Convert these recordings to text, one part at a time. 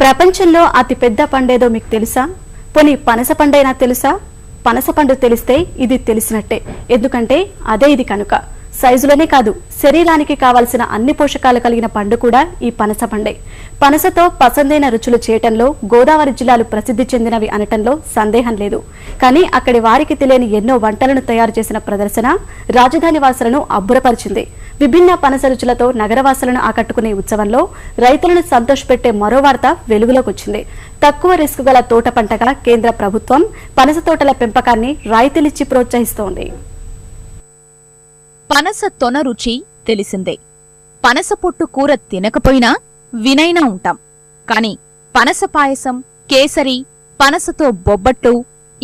ప్రపంచంలో అతిపెద్ద పండేదో మీకు తెలుసా? పోనీ పనస పండైనా తెలుసా? పనస పండు తెలిస్తే ఇది తెలిసినట్టే, ఎందుకంటే అదే ఇది కనుక. సైజులోనే కాదు, శరీరానికి కావాల్సిన అన్ని పోషకాలు కలిగిన పండు కూడా ఈ పనస పండే. పనసతో పసందైన రుచులు చేయటంలో గోదావరి జిల్లాలు ప్రసిద్ధి చెందినవి అనటంలో సందేహం లేదు. కానీ అక్కడి వారికి తెలియని ఎన్నో వంటలను తయారు చేసిన ప్రదర్శన రాజధాని వాసులను అబ్బురపరిచింది. విభిన్న పనస రుచులతో నగరవాసులను ఆకట్టుకునే ఉత్సవంలో రైతులను సంతోషపెట్టే మరో వార్త వెలుగులోకి వచ్చింది. తక్కువ రిస్క్ గల తోట పంటగా కేంద్ర ప్రభుత్వం పనస తోటల పెంపకాన్ని రాయితీలిచ్చి ప్రోత్సహిస్తోంది. పనస తొన రుచి తెలిసిందే. పనస పొట్టు కూర తినకపోయినా వినైనా ఉంటాం. కాని పనస పాయసం, కేసరి, పనసతో బొబ్బట్టు,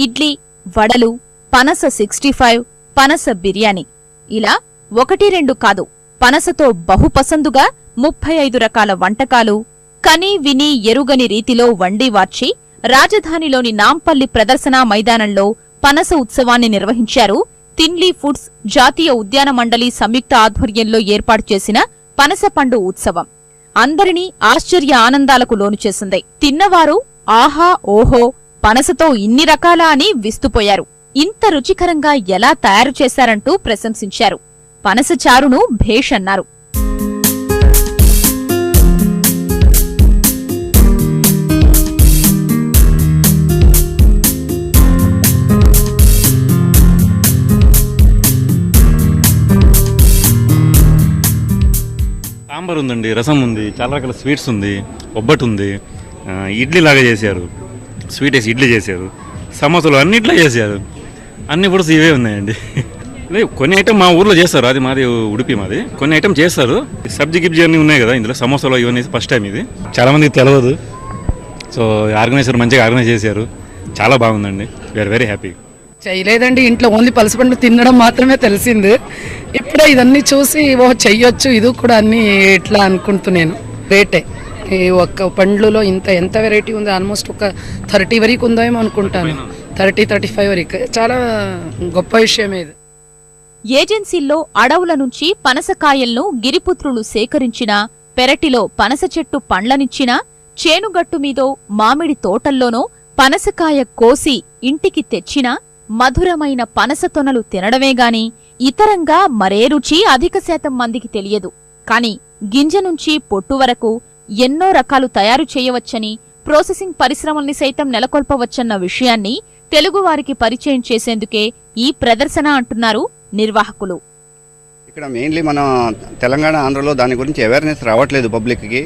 ఇడ్లీ, వడలు, పనస 65, పనస బిర్యానీ ఇలా 1-2 కాదు, పనసతో బహుపసందుగా 35 రకాల వంటకాలు కని విని ఎరుగని రీతిలో వండి వార్చి రాజధానిలోని నాంపల్లి ప్రదర్శనా మైదానంలో పనస ఉత్సవాన్ని నిర్వహించారు. తిన్లీ ఫుడ్స్ జాతీయ ఉద్యాన మండలి సంయుక్త ఆధ్వర్యంలో ఏర్పాటు చేసిన పనస పండు ఉత్సవం అందరినీ ఆశ్చర్య ఆనందాలకు లోను చేసింది. తిన్నవారు ఆహా ఓహో, పనసతో ఇన్ని రకాలా అని విస్తుపోయారు. ఇంత రుచికరంగా ఎలా తయారు చేశారంటూ ప్రశంసించారు. పనస చారును భేష్ అన్నారు. సాంబార్ ఉందండి, రసం ఉంది, చాలా రకాల స్వీట్స్ ఉంది, ఒబ్బట్టు ఉంది, ఇడ్లీ లాగా చేశారు, స్వీట్ వేసి ఇడ్లీ చేశారు, సమోసాలు అన్ని ఇట్లా చేశారు, అన్ని ఫుడ్స్ ఇవే ఉన్నాయండి. కొన్ని ఐటమ్ మా ఊర్లో చేస్తారు, అది మాది ఉడిపి మాది. కొన్ని ఐటమ్ చేస్తారు, సబ్జీ గిబ్జీ అన్నీ ఉన్నాయి కదా ఇందులో. సమోసాలు ఇవన్నీ ఫస్ట్ టైం ఇది, చాలా మందికి తెలియదు. సో ఆర్గనైజర్ మంచిగా ఆర్గనైజ్ చేశారు, చాలా బాగుందండి. We are very happy. చేయలేదండి, ఇంట్లో ఓన్లీ పలసపండు తినడం మాత్రమే తెలిసింది. ఇప్పుడే ఇదన్నీ చూసి చెయ్యొచ్చు, ఇది కూడా అన్ని ఇట్లా అనుకుంటున్నాను. రేటే ఈ ఒక్క పండ్లలో ఎంత వెరైటీ ఉంది, ఆల్మోస్ట్ ఒక 30 వరకు ఉందేమో అనుకుంటాను. 30-35 వరకు. చాలా గొప్ప విషయమే ఇది. ఏజెన్సీల్లో అడవుల నుంచి పనసకాయలను గిరిపుత్రులు సేకరించినా, పెరటిలో పనస చెట్టు పండ్లనిచ్చినా, చేనుగట్టుమీదో మామిడి తోటల్లోనో పనసకాయ కోసి ఇంటికి తెచ్చినా మధురమైన పనస తొనలు తినడమేగాని ఇతరంగా మరే రుచి అధిక శాతం మందికి తెలియదు. కాని గింజ నుంచి పొట్టు వరకు ఎన్నో రకాలు తయారు చేయవచ్చని, ప్రాసెసింగ్ పరిశ్రమల్ని సైతం నెలకొల్పవచ్చన్న విషయాన్ని తెలుగువారికి పరిచయం చేసేందుకే ఈ ప్రదర్శన అంటున్నారు నిర్వాహకులు. ఇక్కడ మెయిన్లీ మన తెలంగాణ, ఆంధ్రలో దాని గురించి అవేర్నెస్ రావట్లేదు పబ్లిక్కి.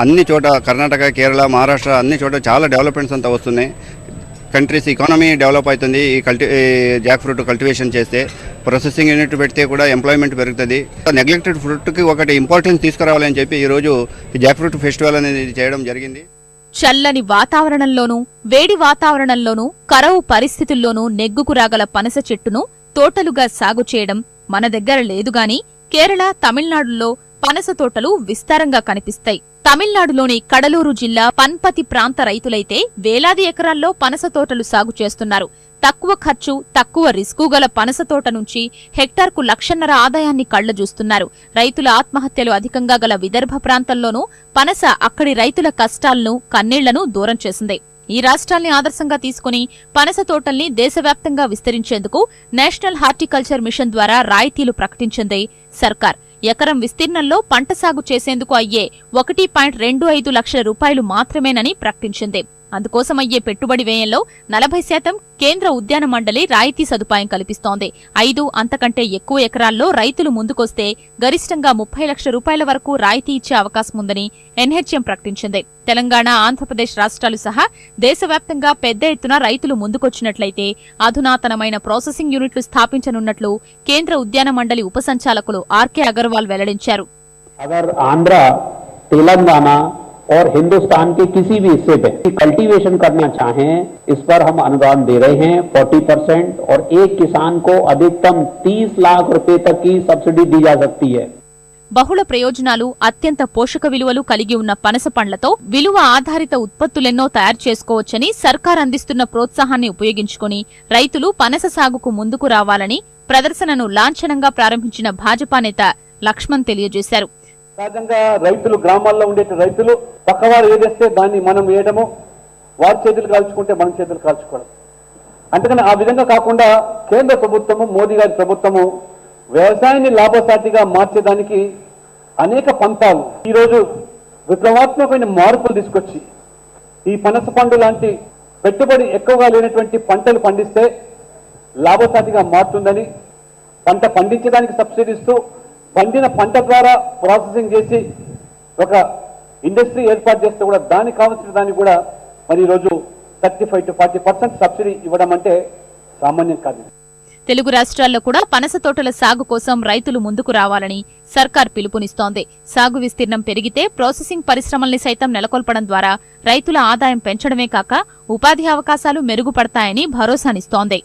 అన్ని చోట కర్ణాటక, కేరళ, మహారాష్ట్ర అన్ని చోట చాలా డెవలప్మెంట్స్ అంతా వస్తున్నాయి. కంట్రీస్ ఎకానమీ డెవలప్ అవుతుంది. ఈ జాక్ ఫ్రూట్ కల్టివేషన్ చేస్తే, ప్రాసెసింగ్ యూనిట్ పెడితే కూడా ఎంప్లాయ్మెంట్ పెరుగుతుంది. నెగ్లెక్టెడ్ ఫ్రూట్కి ఒకటి ఇంపార్టెన్స్ తీసుకురావాలని చెప్పి ఈరోజు ఈ జాక్ ఫ్రూట్ ఫెస్టివల్ అనేది చేయడం జరిగింది. చల్లని వాతావరణంలోనూ, వేడి వాతావరణంలోనూ, కరవు పరిస్థితుల్లోనూ నెగ్గుకు రాగల పనస చెట్టును తోటలుగా సాగు చేయడం మన దగ్గర లేదుగాని కేరళ, తమిళనాడులో పనస తోటలు విస్తారంగా కనిపిస్తాయి. తమిళనాడులోని కడలూరు జిల్లా పన్పతి ప్రాంత రైతులైతే వేలాది ఎకరాల్లో పనస తోటలు సాగు చేస్తున్నారు. తక్కువ ఖర్చు, తక్కువ రిస్కు గల పనస తోట నుంచి హెక్టార్కు 1,50,000 ఆదాయాన్ని కళ్లజూస్తున్నారు. రైతుల ఆత్మహత్యలు అధికంగా గల విదర్భ ప్రాంతంలోనూ పనస అక్కడి రైతుల కష్టాలను, కన్నీళ్లను దూరం చేసింది. ఈ రాష్ట్రాల్ని ఆదర్శంగా తీసుకుని పనస తోటల్ని దేశవ్యాప్తంగా విస్తరించేందుకు నేషనల్ హార్టికల్చర్ మిషన్ ద్వారా రాయితీలు ప్రకటించింది సర్కార్. ఎకరం విస్తీర్ణంలో పంట సాగు చేసేందుకు అయ్యే 1.25 లక్షల రూపాయలు మాత్రమేనని ప్రకటించింది. అందుకోసమయ్యే పెట్టుబడి వ్యయంలో 40% కేంద్ర ఉద్యాన మండలి రాయితీ సదుపాయం కల్పిస్తోంది. 5 అంతకంటే ఎక్కువ ఎకరాల్లో రైతులు ముందుకొస్తే గరిష్టంగా 30 లక్షల రూపాయల వరకు రాయితీ ఇచ్చే అవకాశం ఉందని ఎన్హెచ్ఎం ప్రకటించింది. తెలంగాణ, ఆంధ్రప్రదేశ్ రాష్ట్రాలు సహా దేశవ్యాప్తంగా పెద్ద ఎత్తున రైతులు ముందుకొచ్చినట్లయితే అధునాతనమైన ప్రాసెసింగ్ యూనిట్లు స్థాపించనున్నట్లు కేంద్ర ఉద్యాన మండలి ఉప సంచాలకులు ఆర్కే అగర్వాల్ వెల్లడించారు. और हिंदुस्तान के किसी भी हिस्से पे कल्टीवेशन करना चाहें, इस पर हम अनुदान दे रहे हैं 40% और एक किसान को अधिकतम 30 लाख रुपए तक की सब्सिडी दी जा सकती है. బహుళ ప్రయోజనాలు, అత్యంత పోషక విలువలు కలిగి ఉన్న పనస పండ్లతో విలువ ఆధారిత ఉత్పత్తులెన్నో తయారు చేసుకోవచ్చని సర్కార్ అందిస్తున్న ప్రోత్సాహాన్ని ఉపయోగించుకుని రైతులు పనస సాగుకు ముందుకు రావాలని ప్రదర్శనను లాంఛనంగా ప్రారంభించిన భాజపా నేత లక్ష్మణ్ తెలియజేశారు. సహజంగా రైతులు గ్రామాల్లో ఉండే రైతులు పక్కవారు ఏదేస్తే దాన్ని మనం వేయడము, వారి చేతులు కాల్చుకుంటే మన చేతులు కాల్చుకోవడం. అందుకని ఆ విధంగా కాకుండా కేంద్ర ప్రభుత్వము, మోదీ గారి ప్రభుత్వము వ్యవసాయాన్ని లాభసాటిగా మార్చేదానికి అనేక పంతాలు ఈరోజు విప్లవాత్మకమైన మార్పులు తీసుకొచ్చి ఈ పనస పండు లాంటి పెట్టుబడి ఎక్కువగా లేనటువంటి పంటలు పండిస్తే లాభసాటిగా మారుతుందని, పంట పండించడానికి సబ్సిడీ ఇస్తూ పండిన పంట ద్వారా ప్రాసెసింగ్ చేసి ఒక ఇండస్ట్రీ ఏర్పాటు చేస్తే కూడా దానికి కావాల్సిన దానికి కూడా మరి ఈరోజు 35 to 40% సబ్సిడీ ఇవ్వడం అంటే సామాన్యం కాదు. తెలుగు రాష్ట్రాల్లో కూడా పనస తోటల సాగు కోసం రైతులు ముందుకు రావాలని సర్కార్ పిలుపునిస్తోంది. సాగు విస్తీర్ణం పెరిగితే ప్రాసెసింగ్ పరిశ్రమల్ని సైతం నెలకొల్పడం ద్వారా రైతుల ఆదాయం పెంచడమే కాక ఉపాధి అవకాశాలు మెరుగుపడతాయని భరోసానిస్తోంది.